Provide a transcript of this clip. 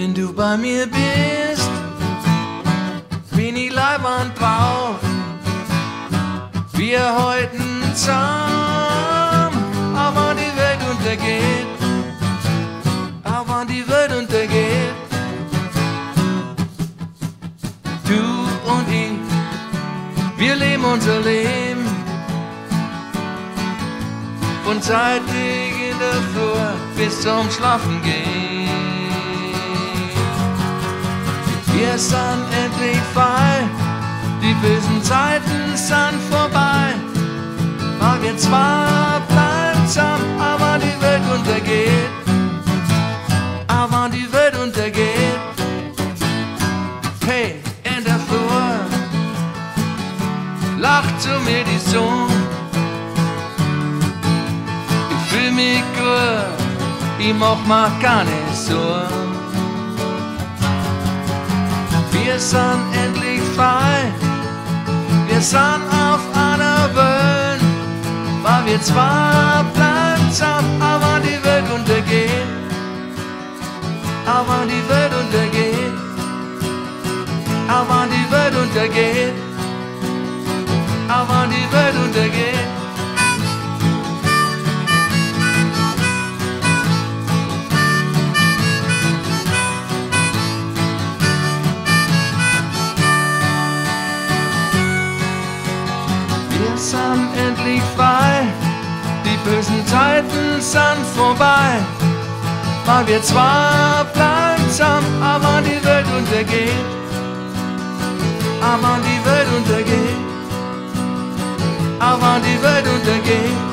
Wenn du bei mir bist, bin ich Leib und Bauch. Wir halten zusammen, auch wenn die Welt untergeht. Auch wenn die Welt untergeht. Du und ich, wir leben unser Leben. Von zeitig in der Früh bis zum Schlafen gehen. Wir sind endlich frei, die bösen Zeiten sind vorbei. Weil wir zwar bleiben zusammen, aber die Welt untergeht. Aber die Welt untergeht. Hey, in der Flur lacht zu mir die Sonne. Ich fühl mich gut, ich mach mir gar nicht so. Wir sind endlich frei, wir sind auf einer Welt, weil wir zwar bleiben zusammen, aber die Welt untergeht, aber die Welt untergeht, aber die Welt untergeht, aber die Welt untergeht. Wir sind endlich frei, die bösen Zeiten sind vorbei. Weil wir zwar bleiben zusammen, aber die Welt untergeht. Aber die Welt untergeht. Aber die Welt untergeht.